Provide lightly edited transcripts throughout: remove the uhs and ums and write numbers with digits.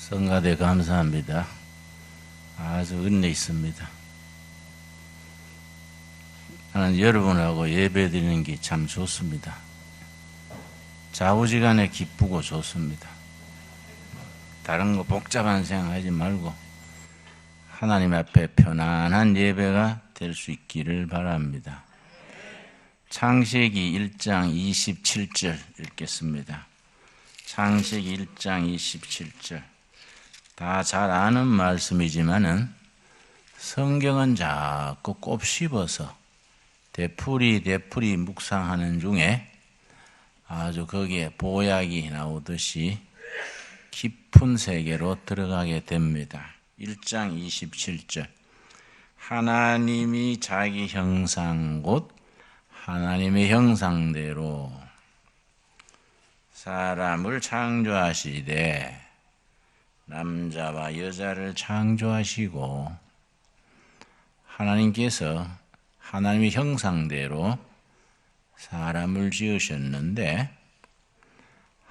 성가대 감사합니다. 아주 은혜 있습니다. 나는 여러분하고 예배 드리는 게 참 좋습니다. 좌우지간에 기쁘고 좋습니다. 다른 거 복잡한 생각하지 말고 하나님 앞에 편안한 예배가 될 수 있기를 바랍니다. 창세기 1장 27절 읽겠습니다. 창세기 1장 27절. 다 잘 아는 말씀이지만은 성경은 자꾸 곱씹어서 되풀이 묵상하는 중에 아주 거기에 보약이 나오듯이 깊은 세계로 들어가게 됩니다. 1장 27절. 하나님이 자기 형상 곧 하나님의 형상대로 사람을 창조하시되 남자와 여자를 창조하시고 하나님께서 하나님의 형상대로 사람을 지으셨는데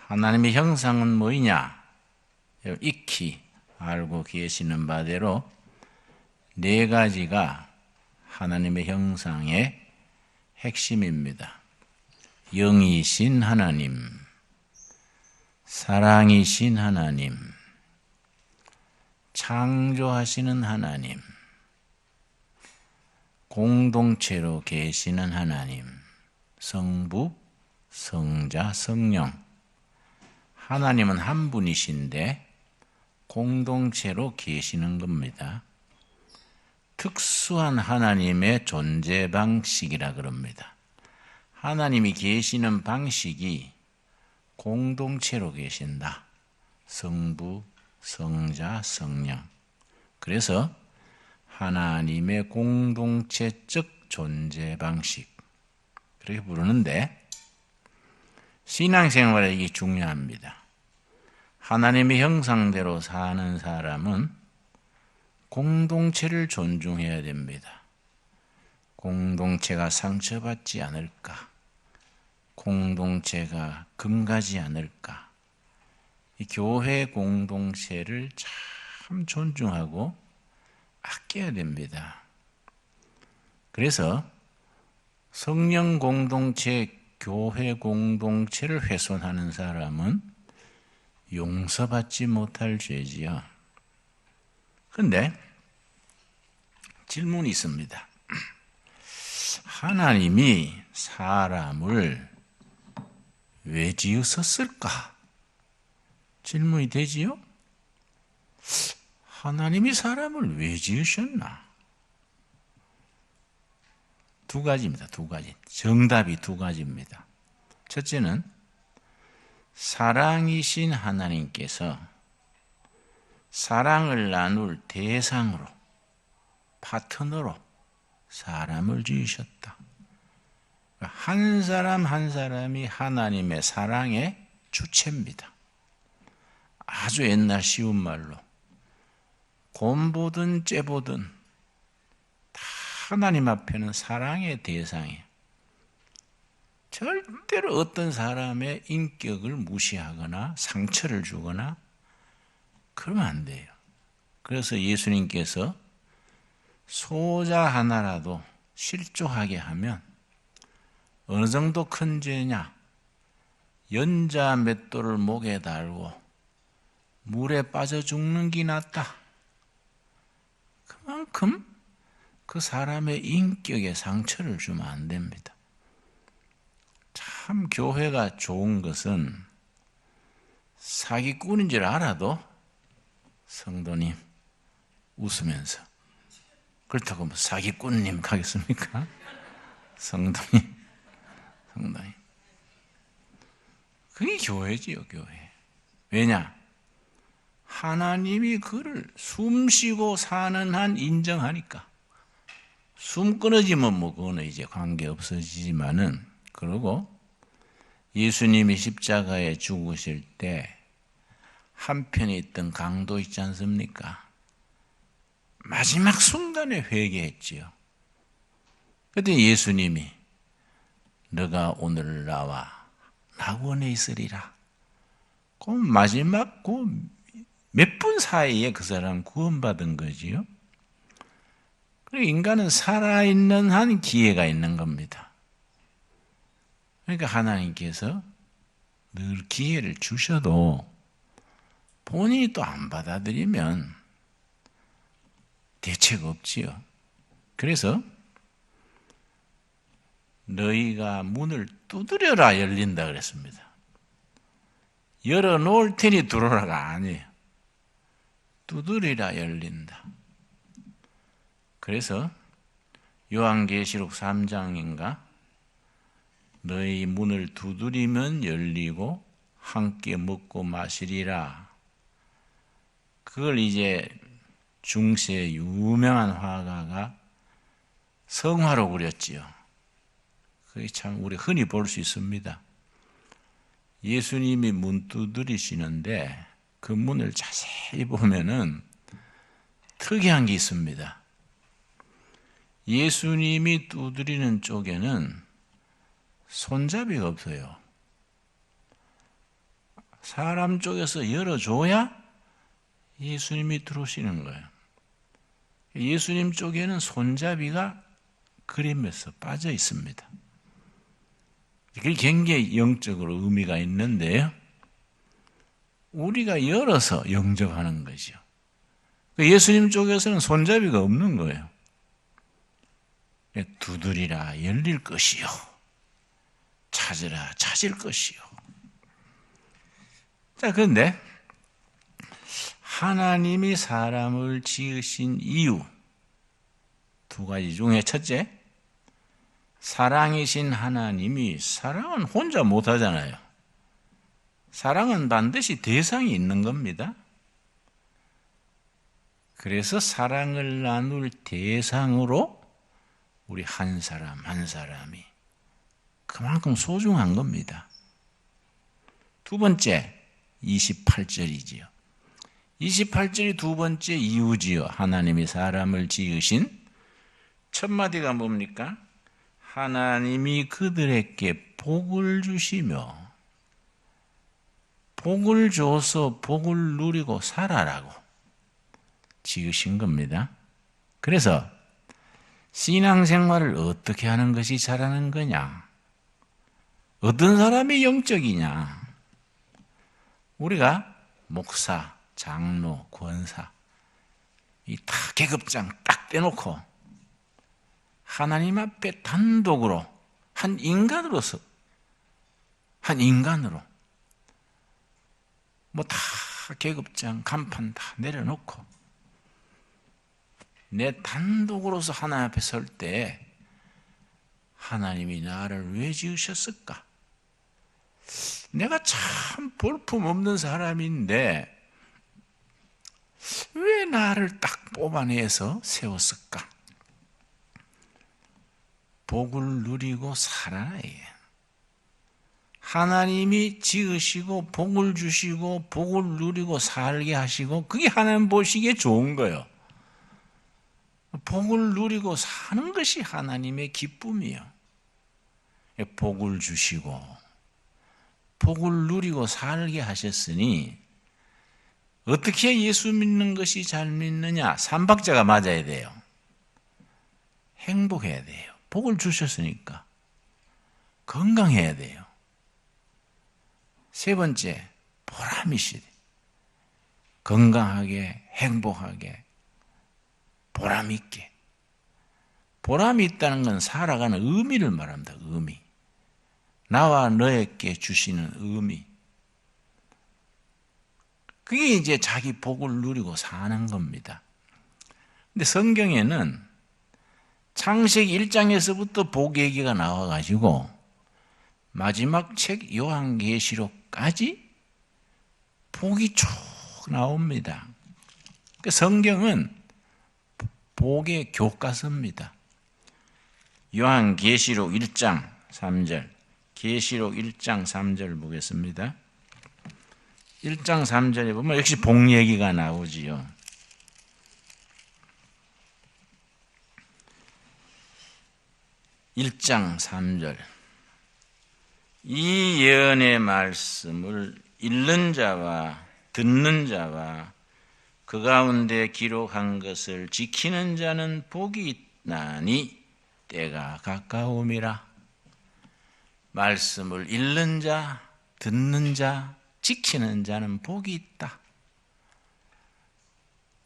하나님의 형상은 뭐이냐? 익히 알고 계시는 바대로 네 가지가 하나님의 형상의 핵심입니다. 영이신 하나님, 사랑이신 하나님, 창조하시는 하나님, 공동체로 계시는 하나님, 성부, 성자, 성령. 하나님은 한 분이신데 공동체로 계시는 겁니다. 특수한 하나님의 존재 방식이라 그럽니다. 하나님이 계시는 방식이 공동체로 계신다. 성부, 성자, 성령. 그래서 하나님의 공동체적 존재 방식 그렇게 부르는데 신앙생활에 이게 중요합니다. 하나님의 형상대로 사는 사람은 공동체를 존중해야 됩니다. 공동체가 상처받지 않을까? 공동체가 금가지 않을까? 이 교회 공동체를 참 존중하고 아껴야 됩니다. 그래서 성령 공동체, 교회 공동체를 훼손하는 사람은 용서받지 못할 죄지요. 그런데 질문이 있습니다. 하나님이 사람을 왜 지으셨을까? 질문이 되지요? 하나님이 사람을 왜 지으셨나? 두 가지입니다. 두 가지. 정답이 두 가지입니다. 첫째는 사랑이신 하나님께서 사랑을 나눌 대상으로, 파트너로 사람을 지으셨다. 한 사람 한 사람이 하나님의 사랑의 주체입니다. 아주 옛날 쉬운 말로 곰보든 째보든 다 하나님 앞에는 사랑의 대상이에요. 절대로 어떤 사람의 인격을 무시하거나 상처를 주거나 그러면 안 돼요. 그래서 예수님께서 소자 하나라도 실족하게 하면 어느 정도 큰 죄냐? 연자 맷돌을 목에 달고 물에 빠져 죽는 게 낫다. 그만큼 그 사람의 인격에 상처를 주면 안 됩니다. 참 교회가 좋은 것은 사기꾼인 줄 알아도 성도님 웃으면서 그렇다고 뭐 사기꾼님 가겠습니까? 성도님. 그게 교회지요, 교회. 왜냐? 하나님이 그를 숨쉬고 사는 한 인정하니까. 숨 끊어지면 뭐 그거는 이제 관계 없어지지만은 그러고 예수님이 십자가에 죽으실 때 한편에 있던 강도 있지 않습니까? 마지막 순간에 회개했지요. 그때 예수님이 너가 오늘 나와 낙원에 있으리라. 그 마지막 그 몇 분 사이에 그 사람 구원받은 거지요. 그리고 인간은 살아있는 한 기회가 있는 겁니다. 그러니까 하나님께서 늘 기회를 주셔도 본인이 또 안 받아들이면 대책 없지요. 그래서 너희가 문을 두드려라 열린다 그랬습니다. 열어놓을 테니 들어오라가 아니에요. 두드리라 열린다. 그래서 요한계시록 3장인가 너희 문을 두드리면 열리고 함께 먹고 마시리라. 그걸 이제 중세 유명한 화가가 성화로 그렸지요. 그게 참 우리 흔히 볼 수 있습니다. 예수님이 문 두드리시는데 그 문을 자세히 보면은 특이한 게 있습니다. 예수님이 두드리는 쪽에는 손잡이가 없어요. 사람 쪽에서 열어줘야 예수님이 들어오시는 거예요. 예수님 쪽에는 손잡이가 그림에서 빠져 있습니다. 그게 굉장히 영적으로 의미가 있는데요. 우리가 열어서 영접하는 거죠. 예수님 쪽에서는 손잡이가 없는 거예요. 두드리라 열릴 것이요. 찾으라 찾을 것이요. 자, 그런데 하나님이 사람을 지으신 이유 두 가지 중에 첫째, 사랑이신 하나님이 사랑은 혼자 못하잖아요. 사랑은 반드시 대상이 있는 겁니다. 그래서 사랑을 나눌 대상으로 우리 한 사람 한 사람이 그만큼 소중한 겁니다. 두 번째, 28절이지요. 28절이 두 번째 이유지요. 하나님이 사람을 지으신 첫 마디가 뭡니까? 하나님이 그들에게 복을 주시며 복을 줘서 복을 누리고 살아라고 지으신 겁니다. 그래서 신앙생활을 어떻게 하는 것이 잘하는 거냐? 어떤 사람이 영적이냐? 우리가 목사, 장로, 권사 이 다 계급장 딱 떼놓고 하나님 앞에 단독으로 한 인간으로 뭐 다 계급장 간판 다 내려놓고 내 단독으로서 하나님 앞에 설 때 하나님이 나를 왜 지으셨을까? 내가 참 볼품없는 사람인데 왜 나를 딱 뽑아내서 세웠을까? 복을 누리고 살아야 해. 하나님이 지으시고 복을 주시고 복을 누리고 살게 하시고 그게 하나님 보시기에 좋은 거예요. 복을 누리고 사는 것이 하나님의 기쁨이에요. 복을 주시고 복을 누리고 살게 하셨으니 어떻게 예수 믿는 것이 잘 믿느냐? 삼박자가 맞아야 돼요. 행복해야 돼요. 복을 주셨으니까 건강해야 돼요. 세 번째, 보람이시래. 건강하게, 행복하게, 보람 있게. 보람이 있다는 건 살아가는 의미를 말합니다. 의미. 나와 너에게 주시는 의미. 그게 이제 자기 복을 누리고 사는 겁니다. 근데 성경에는 창세기 1장에서부터 복 얘기가 나와가지고 마지막 책 요한계시록까지 복이 쭉 나옵니다. 성경은 복의 교과서입니다. 요한계시록 1장 3절, 계시록 1장 3절 보겠습니다. 1장 3절에 보면 역시 복 얘기가 나오지요. (1장 3절) 이 예언의 말씀을 읽는 자와 듣는 자와 그 가운데 기록한 것을 지키는 자는 복이 있나니 때가 가까움이라. 말씀을 읽는 자, 듣는 자, 지키는 자는 복이 있다.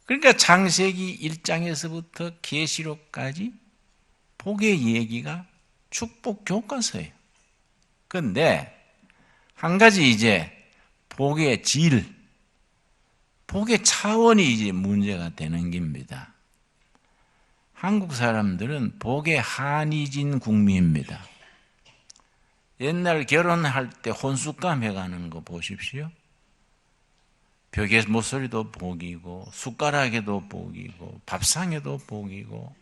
그러니까 창세기 1장에서부터 계시록까지 복의 얘기가 축복 교과서예요. 그런데 한 가지 이제 복의 질, 복의 차원이 이제 문제가 되는 겁니다. 한국 사람들은 복의 한이진 국민입니다. 옛날 결혼할 때 혼숙감 해가는 거 보십시오. 벽에 모서리도 복이고 숟가락에도 복이고 밥상에도 복이고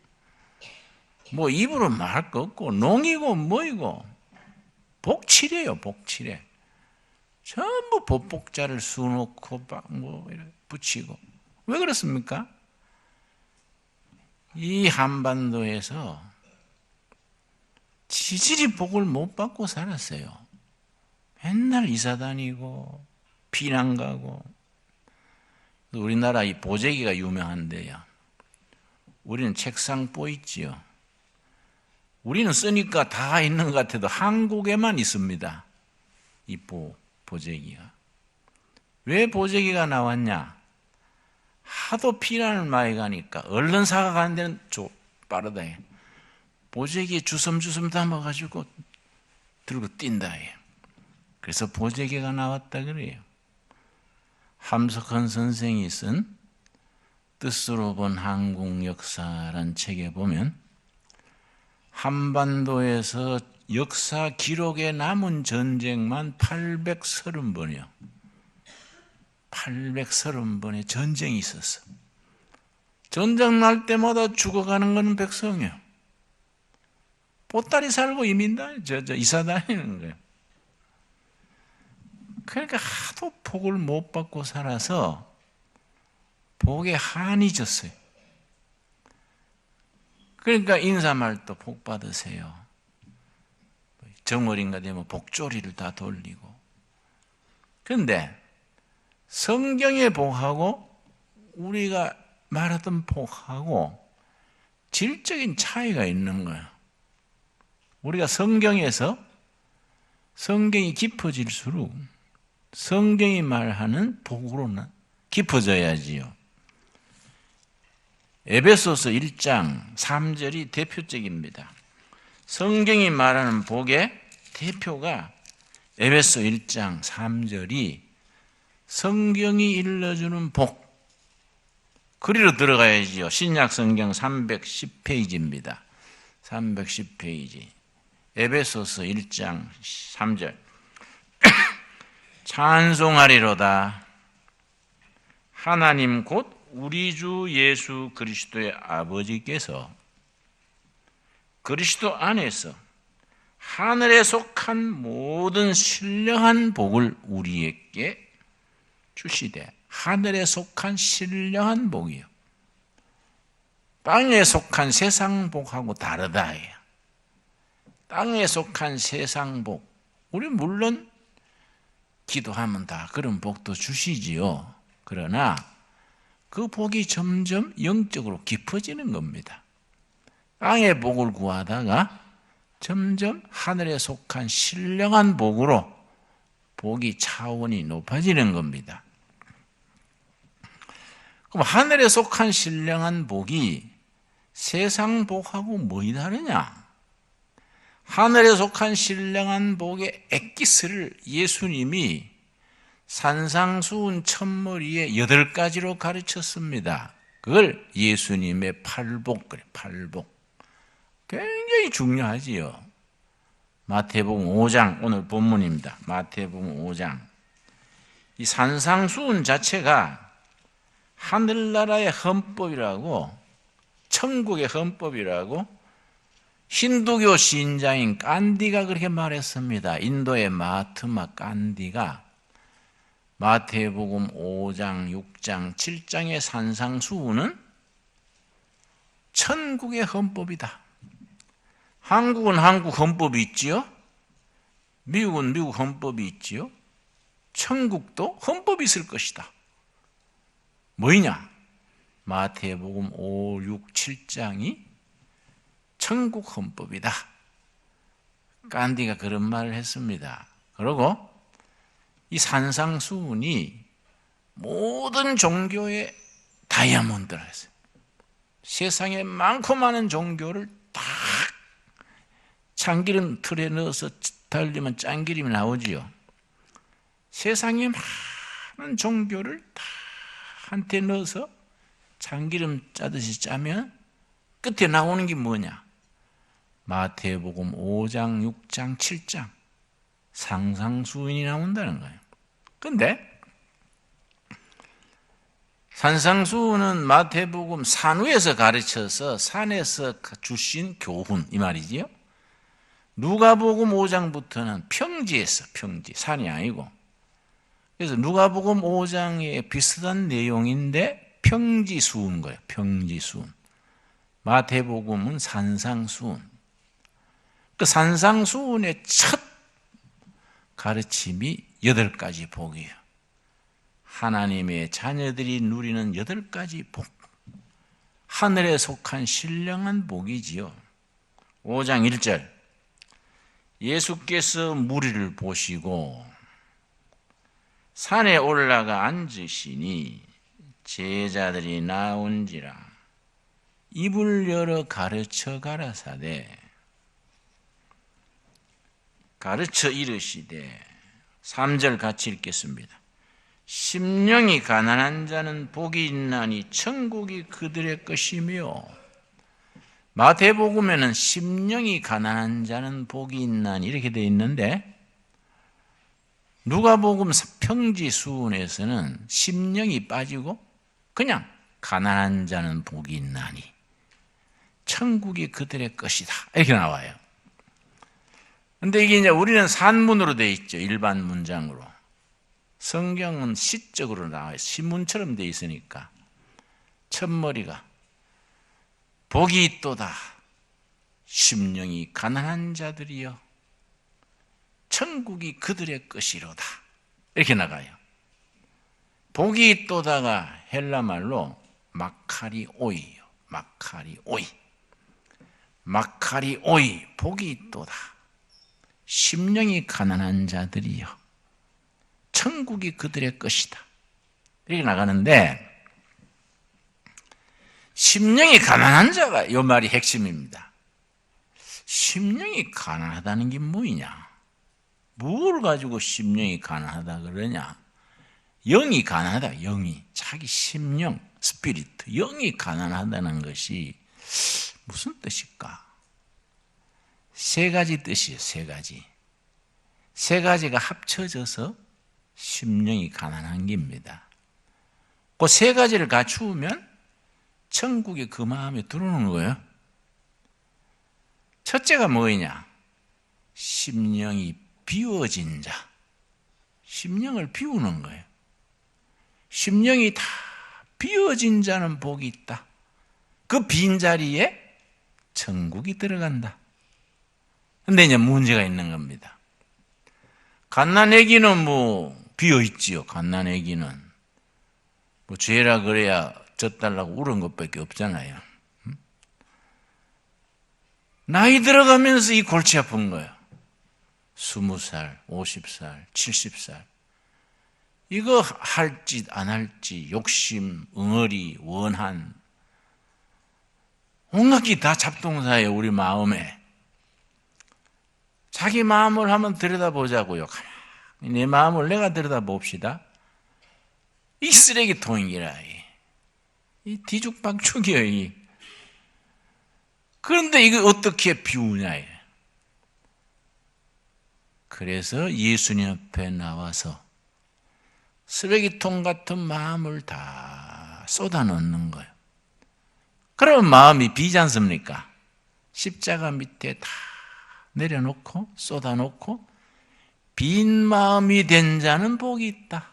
뭐 입으로 말할 거 없고 농이고 뭐이고 복칠이에요. 복칠해. 전부 복복자를 수놓고 뭐 붙이고. 왜 그렇습니까? 이 한반도에서 지질이 복을 못 받고 살았어요. 맨날 이사 다니고 피난 가고. 우리나라 이 보재기가 유명한데요. 우리는 책상보 있지요. 우리는 쓰니까 다 있는 것 같아도 한국에만 있습니다. 이 보재기가. 왜 보재기가 나왔냐? 하도 피난을 많이 가니까 얼른 사가 가는 데는 빠르다. 보재기에 주섬주섬 담아가지고 들고 뛴다. 그래서 보재기가 나왔다 그래요. 함석헌 선생이 쓴 뜻으로 본 한국 역사란 책에 보면 한반도에서 역사 기록에 남은 전쟁만 830번이요. 830번의 전쟁이 있었어. 전쟁 날 때마다 죽어가는 것은 백성이요. 보따리 살고 이사 다니는 거예요. 그러니까 하도 복을 못 받고 살아서 복에 한이 졌어요. 그러니까 인사말도 복 받으세요. 정월인가 되면 복조리를 다 돌리고. 그런데 성경의 복하고 우리가 말하던 복하고 질적인 차이가 있는 거예요. 우리가 성경에서 성경이 깊어질수록 성경이 말하는 복으로는 깊어져야지요. 에베소서 1장 3절이 대표적입니다. 성경이 말하는 복의 대표가 에베소 1장 3절이 성경이 일러주는 복. 그리로 들어가야지요. 신약 성경 310페이지입니다. 310페이지. 에베소서 1장 3절. 찬송하리로다. 하나님 곧 우리 주 예수 그리스도의 아버지께서 그리스도 안에서 하늘에 속한 모든 신령한 복을 우리에게 주시되. 하늘에 속한 신령한 복이요. 땅에 속한 세상 복하고 다르다. 땅에 속한 세상 복. 우리 물론 기도하면 다 그런 복도 주시지요. 그러나 그 복이 점점 영적으로 깊어지는 겁니다. 땅의 복을 구하다가 점점 하늘에 속한 신령한 복으로 복이 차원이 높아지는 겁니다. 그럼 하늘에 속한 신령한 복이 세상 복하고 뭐이 다르냐? 하늘에 속한 신령한 복의 엑기스를 예수님이 산상수훈 첫머리에 8가지로 가르쳤습니다. 그걸 예수님의 팔복, 그래, 팔복. 굉장히 중요하지요. 마태복음 5장, 오늘 본문입니다. 마태복음 5장. 이 산상수훈 자체가 하늘나라의 헌법이라고, 천국의 헌법이라고 힌두교 신자인 깐디가 그렇게 말했습니다. 인도의 마하트마 깐디가 마태복음 5장, 6장, 7장의 산상수훈은 천국의 헌법이다. 한국은 한국 헌법이 있지요. 미국은 미국 헌법이 있지요. 천국도 헌법이 있을 것이다. 뭐이냐? 마태복음 5, 6, 7장이 천국 헌법이다. 간디가 그런 말을 했습니다. 그리고 이 산상수훈이 모든 종교의 다이아몬드를 했어요. 세상에 많고 많은 종교를 다 참기름 틀에 넣어서 달리면 짠기름이 나오지요. 세상에 많은 종교를 다 한테 넣어서 참기름 짜듯이 짜면 끝에 나오는 게 뭐냐? 마태복음 5장, 6장, 7장 상상수훈이 나온다는 거예요. 그런데 산상수훈은 마태복음 산위에서 가르쳐서 산에서 주신 교훈 이 말이지요. 누가복음 5장부터는 평지에서, 평지, 산이 아니고, 그래서 누가복음 5장에 비슷한 내용인데 평지수훈 거예요. 평지수훈. 마태복음은 산상수훈. 그 산상수훈의 첫 가르침이 8가지 복이에요. 하나님의 자녀들이 누리는 8가지 복. 하늘에 속한 신령한 복이지요. 5장 1절. 예수께서 무리를 보시고 산에 올라가 앉으시니 제자들이 나온지라 입을 열어 가르쳐 가라사대 가르쳐 이르시되 3절 같이 읽겠습니다. 심령이 가난한 자는 복이 있나니 천국이 그들의 것이며, 마태복음에는 심령이 가난한 자는 복이 있나니 이렇게 되어 있는데, 누가복음 평지수훈에서는 심령이 빠지고 그냥 가난한 자는 복이 있나니 천국이 그들의 것이다 이렇게 나와요. 근데 이게 이제 우리는 산문으로 되어 있죠. 일반 문장으로. 성경은 시적으로 나와요. 신문처럼 되어 있으니까. 첫머리가 복이 있도다. 심령이 가난한 자들이여. 천국이 그들의 것이로다. 이렇게 나가요. 복이 있도다가 헬라말로 마카리오이요. 마카리오이. 마카리오이. 복이 있도다. 심령이 가난한 자들이여 천국이 그들의 것이다 이렇게 나가는데, 심령이 가난한 자가 이 말이 핵심입니다. 심령이 가난하다는 게 뭐냐? 뭘 가지고 심령이 가난하다 그러냐? 영이 가난하다. 영이 자기 심령 스피릿 영이 가난하다는 것이 무슨 뜻일까? 세 가지 뜻이에요. 세 가지. 세 가지가 합쳐져서 심령이 가난한 겁니다. 그 세 가지를 갖추면 천국이 그 마음에 들어오는 거예요. 첫째가 뭐냐? 심령이 비워진 자. 심령을 비우는 거예요. 심령이 다 비워진 자는 복이 있다. 그 빈자리에 천국이 들어간다. 근데 이제 문제가 있는 겁니다. 갓난아기는 비어있지요. 갓난아기는. 죄라 그래야 젖달라고 울은 것밖에 없잖아요. 나이 들어가면서 이 골치 아픈 거예요. 20살, 50살, 70살. 이거 할지 안 할지 욕심, 응어리, 원한. 온갖 게 다 잡동사예요. 우리 마음에. 자기 마음을 한번 들여다보자고요. 내 마음을 내가 들여다봅시다. 이 쓰레기통이라. 이 뒤죽박죽이에요. 그런데 이거 어떻게 비우냐. 그래서 예수님 앞에 나와서 쓰레기통 같은 마음을 다 쏟아넣는 거예요. 그러면 마음이 비지 않습니까? 십자가 밑에 다 내려놓고 쏟아놓고 빈 마음이 된 자는 복이 있다.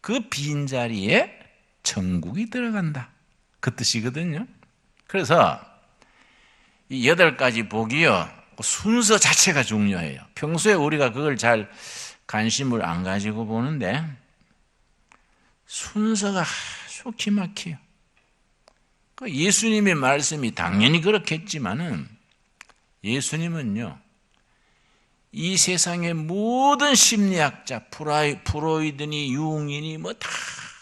그 빈 자리에 천국이 들어간다. 그 뜻이거든요. 그래서 이 8가지 복이요, 순서 자체가 중요해요. 평소에 우리가 그걸 잘 관심을 안 가지고 보는데 순서가 아주 기막혀요. 예수님의 말씀이 당연히 그렇겠지만은 예수님은요, 이 세상의 모든 심리학자, 프로이드니 융이니 뭐 다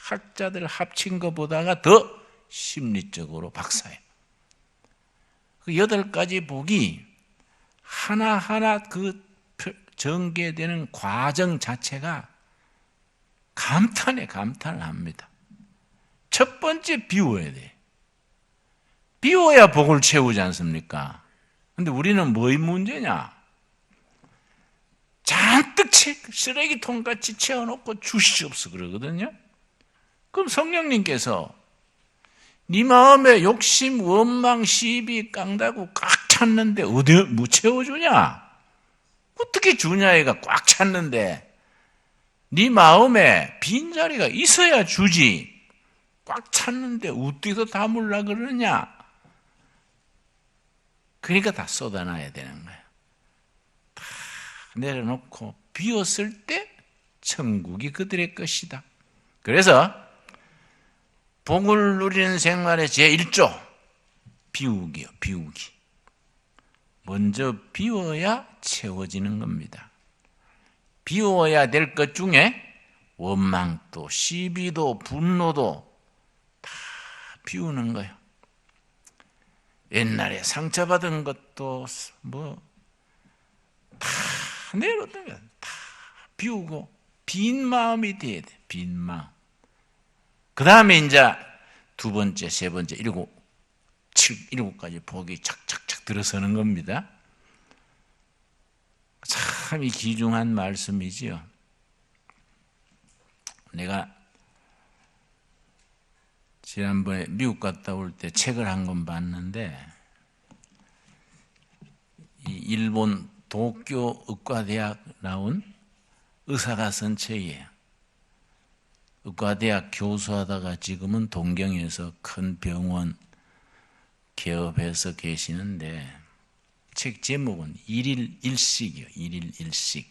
학자들 합친 것보다가 더 심리적으로 박사예요. 그 8가지 복이 하나하나 그 전개되는 과정 자체가 감탄을 합니다. 첫 번째 비워야 돼. 비워야 복을 채우지 않습니까? 근데 우리는 뭐의 문제냐? 잔뜩 쓰레기통같이 채워놓고 주시옵소 그러거든요. 그럼 성령님께서 네 마음에 욕심, 원망, 시비, 깡다구 꽉 찼는데 어디 뭐 채워주냐? 어떻게 주냐? 얘가 꽉 찼는데 네 마음에 빈자리가 있어야 주지. 꽉 찼는데 어디서 담으려 그러냐? 그러니까 다 쏟아놔야 되는 거예요. 다 내려놓고 비웠을 때 천국이 그들의 것이다. 그래서 복을 누리는 생활의 제1조 비우기요. 비우기. 먼저 비워야 채워지는 겁니다. 비워야 될 것 중에 원망도 시비도 분노도 다 비우는 거예요. 옛날에 상처받은 것도 뭐 다 내려놓으면 다 비우고 빈 마음이 돼야 돼. 빈 마음. 그 다음에 이제 2번째, 3번째, 7가지 복이 착착착 들어서는 겁니다. 참 이 귀중한 말씀이지요. 내가 지난번에 미국 갔다 올 때 책을 한 권 봤는데 이 일본 도쿄 의과대학 나온 의사가 쓴 책이에요. 의과대학 교수하다가 지금은 동경에서 큰 병원 개업해서 계시는데 책 제목은 1일 1식이요. 1일 1식.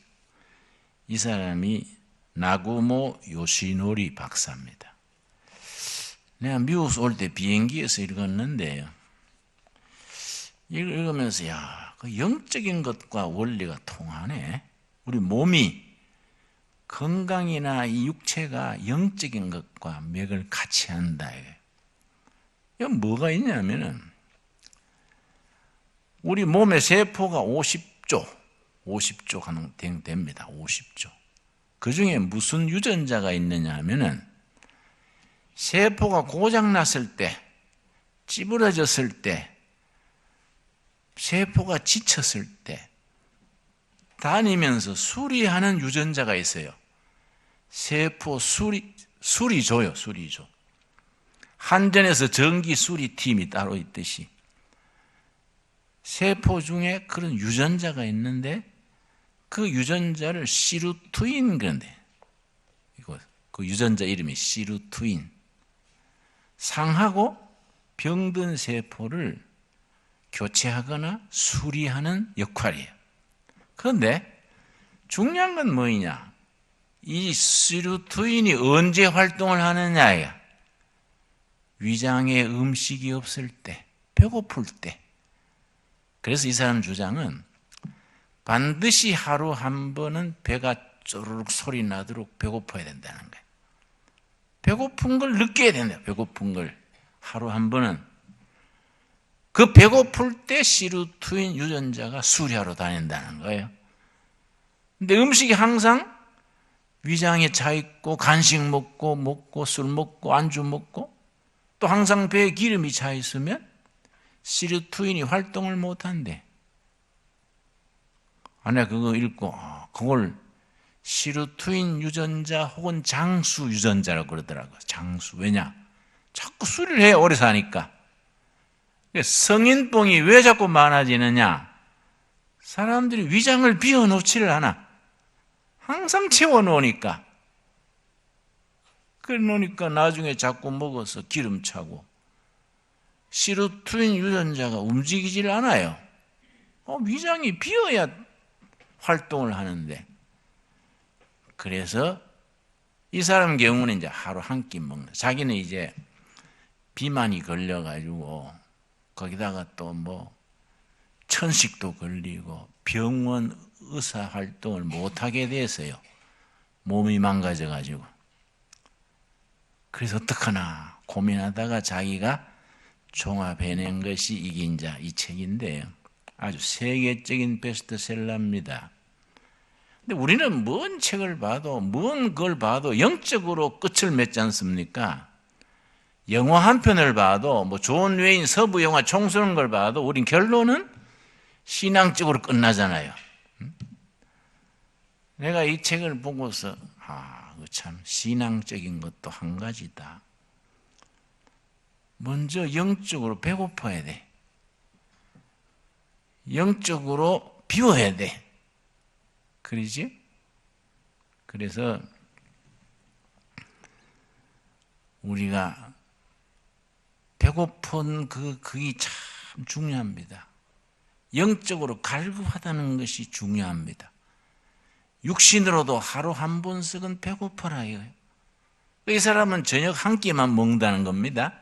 이 사람이 나구모 요시노리 박사입니다. 내가 미국 올 때 비행기에서 읽었는데요. 읽으면서 그 영적인 것과 원리가 통하네. 우리 몸이 건강이나 이 육체가 영적인 것과 맥을 같이 한다. 이건 뭐가 있냐면은 우리 몸의 세포가 50조 가능 됩니다. 50조. 그 중에 무슨 유전자가 있느냐 하면은 세포가 고장났을 때, 찌부러졌을 때, 세포가 지쳤을 때 다니면서 수리하는 유전자가 있어요. 세포 수리조요. 수리조. 한전에서 전기 수리팀이 따로 있듯이 세포 중에 그런 유전자가 있는데 그 유전자를 시루투인 그런데 그 유전자 이름이 시루투인. 상하고 병든 세포를 교체하거나 수리하는 역할이에요. 그런데 중요한 건 뭐냐? 이 시루투인이 언제 활동을 하느냐야. 위장에 음식이 없을 때, 배고플 때. 그래서 이 사람 주장은 반드시 하루 한 번은 배가 쪼르륵 소리 나도록 배고파야 된다는 거예요. 배고픈 걸 느껴야 된다. 배고픈 걸 하루 한 번은. 그 배고플 때 시루투인 유전자가 수리하러 다닌다는 거예요. 근데 음식이 항상 위장에 차 있고 간식 먹고 술 먹고 안주 먹고 또 항상 배에 기름이 차 있으면 시루투인이 활동을 못 한대. 내가 그거 읽고 그걸 시루투인 유전자 혹은 장수 유전자라고 그러더라고요. 장수. 왜냐? 자꾸 수리를 해. 오래 사니까. 성인병이 왜 자꾸 많아지느냐? 사람들이 위장을 비워놓지를 않아. 항상 채워놓으니까. 그래 놓으니까 나중에 자꾸 먹어서 기름 차고. 시루투인 유전자가 움직이질 않아요. 위장이 비어야 활동을 하는데. 그래서 이 사람 경우는 이제 하루 한 끼 먹는. 자기는 이제 비만이 걸려가지고 거기다가 또 천식도 걸리고 병원 의사 활동을 못하게 됐어요. 몸이 망가져가지고. 그래서 어떡하나 고민하다가 자기가 종합해낸 것이 이긴 자, 이 책인데요. 아주 세계적인 베스트셀러입니다. 근데 우리는 뭔 책을 봐도, 뭔 걸 봐도 영적으로 끝을 맺지 않습니까? 영화 한 편을 봐도, 존 웨인 서부 영화 총 쏘는 걸 봐도, 우린 결론은 신앙적으로 끝나잖아요. 내가 이 책을 보고서, 참, 신앙적인 것도 한 가지다. 먼저 영적으로 배고파야 돼. 영적으로 비워야 돼. 그러지? 그래서 우리가 배고픈 그게 참 중요합니다. 영적으로 갈급하다는 것이 중요합니다. 육신으로도 하루 한 번씩은 배고파라 이거예요. 이 사람은 저녁 한 끼만 먹는다는 겁니다.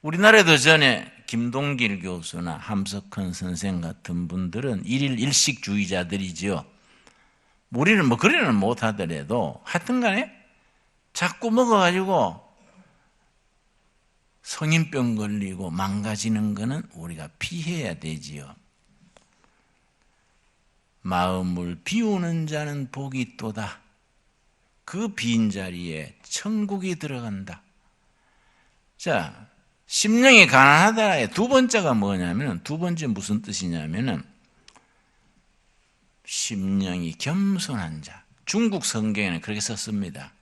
우리나라에도 전에 김동길 교수나 함석헌 선생 같은 분들은 일일 일식주의자들이지요. 우리는 그래는 못하더라도 하여튼 간에 자꾸 먹어가지고 성인병 걸리고 망가지는 거는 우리가 피해야 되지요. 마음을 비우는 자는 복이 있도다. 그 빈 자리에 천국이 들어간다. 자, 심령이 가난하다의 두 번째가 뭐냐면, 두 번째 무슨 뜻이냐면은, 심령이 겸손한 자. 중국 성경에는 그렇게 썼습니다.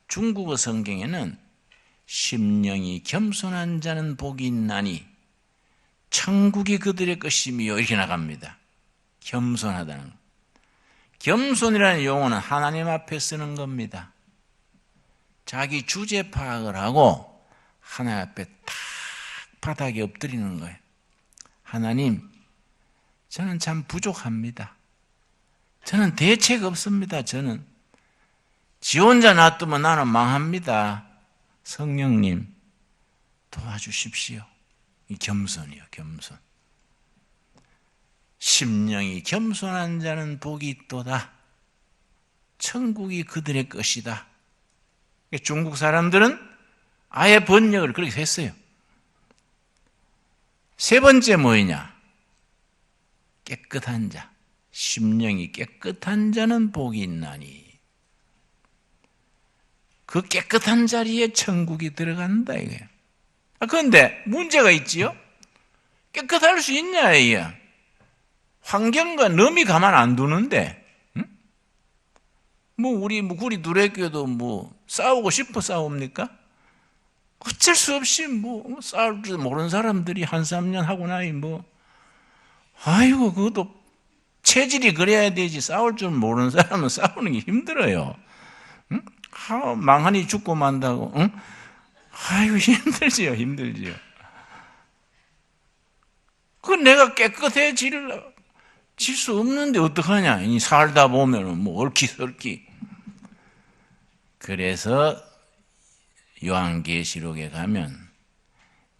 중국어 성경에는 심령이 겸손한 자는 복이 있나니 천국이 그들의 것이며 이렇게 나갑니다. 겸손하다는 것. 겸손이라는 용어는 하나님 앞에 쓰는 겁니다. 자기 주제 파악을 하고 하나님 앞에 탁 바닥에 엎드리는 거예요. 하나님, 저는 참 부족합니다. 저는 대책 없습니다. 저는 지 혼자 놔두면 나는 망합니다. 성령님 도와주십시오. 이 겸손이요, 겸손. 심령이 겸손한 자는 복이 있도다. 천국이 그들의 것이다. 중국 사람들은 아예 번역을 그렇게 했어요. 세 번째 뭐냐? 깨끗한 자. 심령이 깨끗한 자는 복이 있나니. 그 깨끗한 자리에 천국이 들어간다 이거예요. 그런데 문제가 있지요? 깨끗할 수 있냐 이게? 환경과 넘이 가만 안 두는데, 응? 우리 구리 두레교도 싸우고 싶어 싸웁니까? 어쩔 수 없이 싸울 줄 모르는 사람들이 한 3년 하고 나니 아이고 그것도 체질이 그래야 되지. 싸울 줄 모르는 사람은 싸우는 게 힘들어요. 응? 망하니 죽고 만다고. 응? 아이고 힘들지요, 힘들지요. 그 내가 깨끗해질 수 없는데 어떡하냐. 이 살다 보면은 얼키설키. 그래서 요한계시록에 가면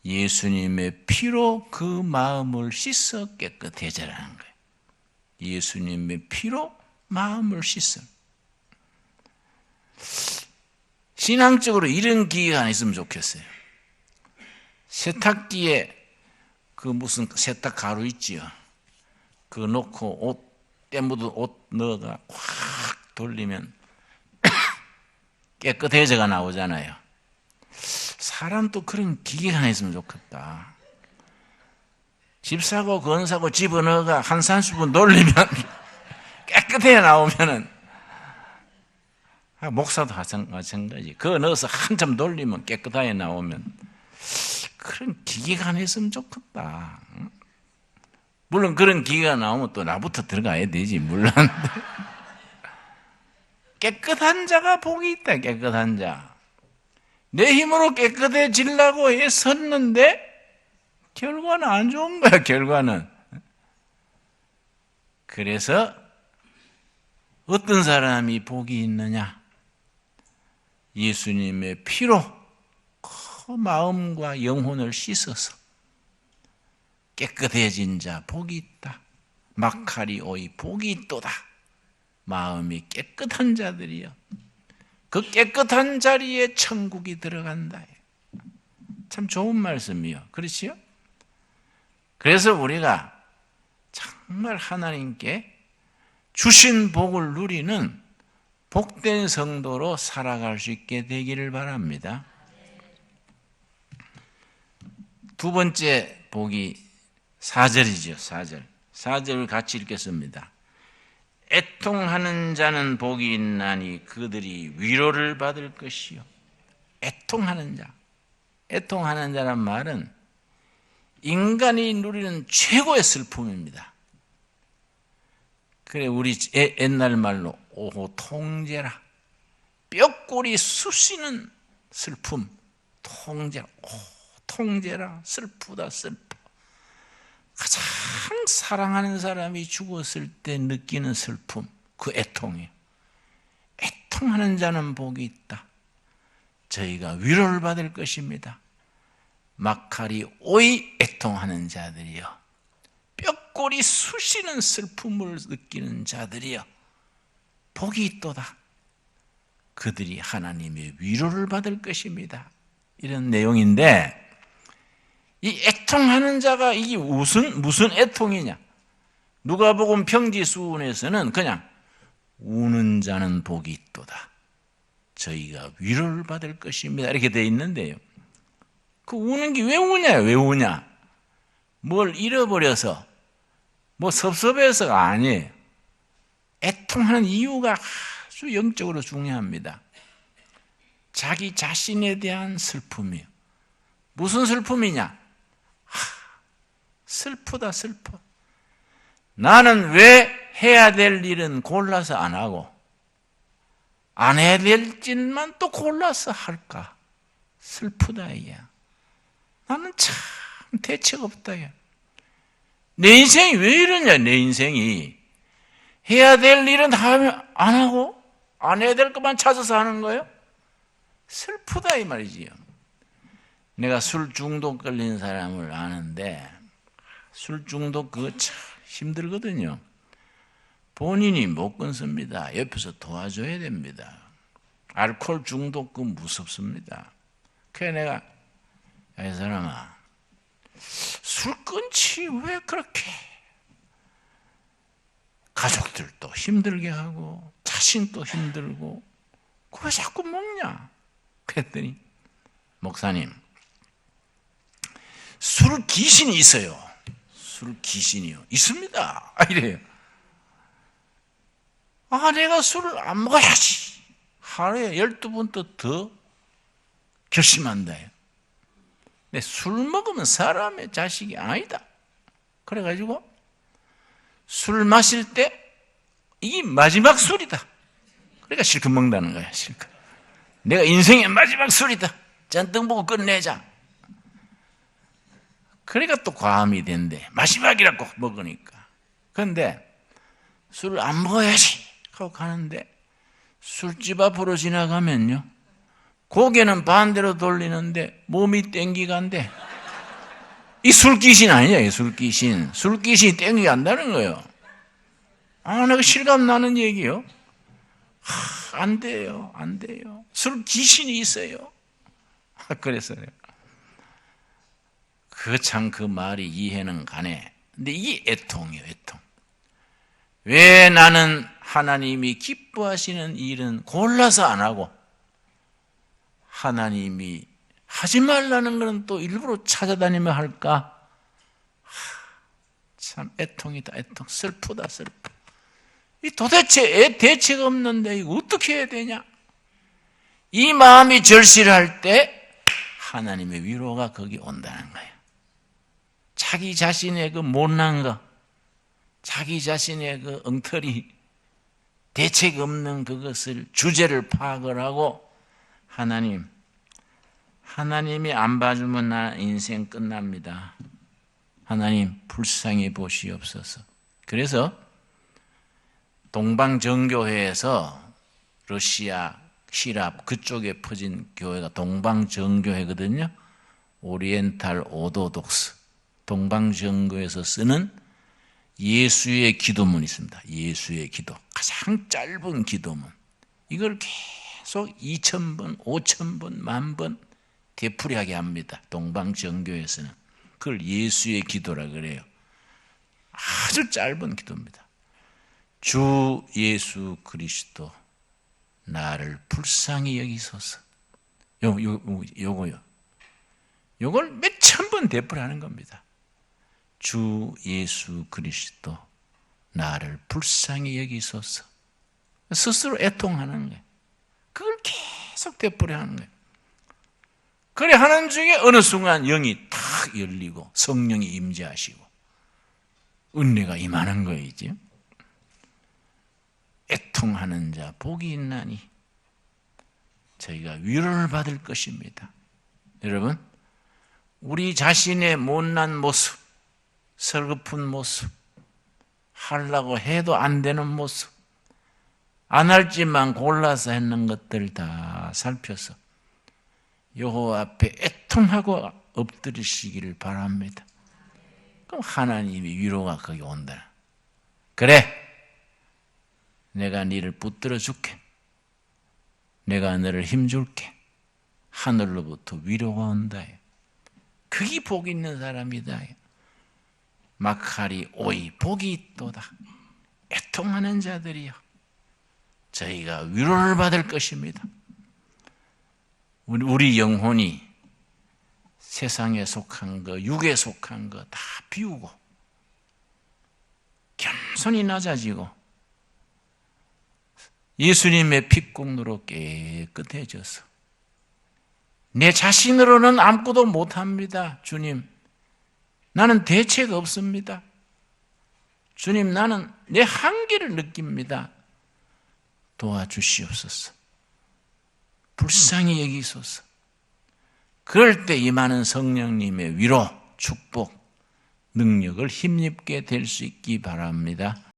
예수님의 피로 그 마음을 씻어 깨끗해져라는 거예요. 예수님의 피로 마음을 씻어. 신앙적으로 이런 기회가 있으면 좋겠어요. 세탁기에 무슨 세탁 가루 있지요. 그거 놓고 때 묻은 옷 넣어가 확 돌리면 깨끗해져가 나오잖아요. 사람도 그런 기계가 하나 있으면 좋겠다. 집 사고 건 사고 집어넣어가 한 30분 돌리면 깨끗해 나오면은 목사도 마찬가지. 그거 넣어서 한참 돌리면 깨끗하게 나오면 그런 기계가 하나 있으면 좋겠다. 물론 그런 기계가 나오면 또 나부터 들어가야 되지. 물론 깨끗한 자가 복이 있다. 깨끗한 자. 내 힘으로 깨끗해지려고 애썼는데 결과는 안 좋은 거야. 결과는. 그래서 어떤 사람이 복이 있느냐? 예수님의 피로 그 마음과 영혼을 씻어서 깨끗해진 자 복이 있다. 마카리오이 복이 있도다. 마음이 깨끗한 자들이여 그 깨끗한 자리에 천국이 들어간다. 참 좋은 말씀이요. 그렇지요? 그래서 우리가 정말 하나님께 주신 복을 누리는 복된 성도로 살아갈 수 있게 되기를 바랍니다. 두 번째 복이 4절이죠. 4절 같이 읽겠습니다. 애통하는 자는 복이 있나니 그들이 위로를 받을 것이요. 애통하는 자. 애통하는 자란 말은 인간이 누리는 최고의 슬픔입니다. 그래 우리 옛날 말로 오호 통제라. 뼈골이 쑤시는 슬픔. 통제라. 오호 통제라. 슬프다 슬퍼. 가장 사랑하는 사람이 죽었을 때 느끼는 슬픔, 그 애통이에요. 애통하는 자는 복이 있다. 저희가 위로를 받을 것입니다. 마카리 오이 애통하는 자들이여 뼈골이 쑤시는 슬픔을 느끼는 자들이여 복이 있도다. 그들이 하나님의 위로를 받을 것입니다. 이런 내용인데 이 애통하는 자가 이게 무슨 애통이냐? 누가복음 평지수훈에서는 그냥 우는 자는 복이 있도다. 저희가 위로를 받을 것입니다. 이렇게 되어 있는데요. 그 우는 게 왜 우냐? 왜 우냐? 뭘 잃어버려서 뭐 섭섭해서가 아니에요. 애통하는 이유가 아주 영적으로 중요합니다. 자기 자신에 대한 슬픔이에요. 무슨 슬픔이냐? 슬프다 슬퍼. 나는 왜 해야 될 일은 골라서 안 하고 안 해야 될 일만 또 골라서 할까? 슬프다 이야. 나는 참 대책 없다 야. 내 인생이 왜 이러냐? 내 인생이 해야 될 일은 안 하고 안 해야 될 것만 찾아서 하는 거예요? 슬프다 이 말이지요. 내가 술 중독 걸린 사람을 아는데 술 중독 그거 참 힘들거든요. 본인이 못 끊습니다. 옆에서 도와줘야 됩니다. 알코올 중독 그 무섭습니다. 그래 내가 이 사람아 술 끊지 왜 그렇게 가족들도 힘들게 하고 자신도 힘들고 그거 자꾸 먹냐? 그랬더니 목사님 술 귀신이 있어요. 술 귀신이요. 있습니다. 이래요. 내가 술을 안 먹어야지. 하루에 12번도 더 결심한다. 근데 술 먹으면 사람의 자식이 아니다. 그래가지고 술 마실 때 이게 마지막 술이다. 그러니까 실컷 먹는다는 거야. 실컷. 내가 인생의 마지막 술이다. 잔뜩 보고 끝내자. 그러니까 또 과음이 된대. 마지막이라고 먹으니까. 그런데 술을 안 먹어야지 하고 가는데 술집 앞으로 지나가면요. 고개는 반대로 돌리는데 몸이 땡기간대. 이 술귀신 아니냐, 이 술귀신. 술귀신이 땡기간다는 거예요. 내가 실감 나는 얘기요. 안 돼요, 안 돼요. 술귀신이 있어요. 그랬어요. 그 말이 이해는 가네. 근데 이게 애통이에요, 애통. 왜 나는 하나님이 기뻐하시는 일은 골라서 안 하고 하나님이 하지 말라는 것은 또 일부러 찾아다니며 할까? 참 애통이다, 애통. 슬프다, 슬퍼. 이 도대체 대책 없는데 이거 어떻게 해야 되냐? 이 마음이 절실할 때 하나님의 위로가 거기 온다는 거예요. 자기 자신의 그 못난 거, 자기 자신의 그 엉터리, 대책 없는 그것을 주제를 파악을 하고 하나님이 안 봐주면 나 인생 끝납니다. 하나님 불쌍히 보시옵소서. 그래서 동방정교회에서 러시아, 시랍 그쪽에 퍼진 교회가 동방정교회거든요. 오리엔탈 오도독스, 동방정교에서 쓰는 예수의 기도문이 있습니다. 예수의 기도, 가장 짧은 기도문. 이걸 계속 2000번, 5000번, 10,000번 되풀이하게 합니다. 동방정교에서는 그걸 예수의 기도라 그래요. 아주 짧은 기도입니다. 주 예수 그리스도 나를 불쌍히 여기소서. 요거요. 요걸 몇천 번 되풀이하는 겁니다. 주 예수 그리스도 나를 불쌍히 여기소서. 스스로 애통하는 거예요. 그걸 계속 되풀이하는 거예요. 그래 하는 중에 어느 순간 영이 탁 열리고 성령이 임재하시고 은혜가 임하는 거이지. 애통하는 자 복이 있나니 저희가 위로를 받을 것입니다. 여러분, 우리 자신의 못난 모습, 서글픈 모습, 하려고 해도 안 되는 모습, 안 할지만 골라서 했는 것들 다 살펴서 여호와 앞에 애통하고 엎드리시기를 바랍니다. 그럼 하나님이 위로가 거기 온다. 그래, 내가 너를 붙들어 줄게. 내가 너를 힘줄게. 하늘로부터 위로가 온다. 그게 복 있는 사람이다. 마카리 오이 복이 있도다. 애통하는 자들이요, 저희가 위로를 받을 것입니다. 우리 영혼이 세상에 속한 거, 육에 속한 거 다 비우고 겸손히 낮아지고 예수님의 핏국로로 깨끗해져서 내 자신으로는 아무것도 못합니다. 주님, 나는 대책 없습니다. 주님, 나는 내 한계를 느낍니다. 도와주시옵소서. 불쌍히 여기소서. 그럴 때 임하는 성령님의 위로, 축복, 능력을 힘입게 될 수 있기 바랍니다.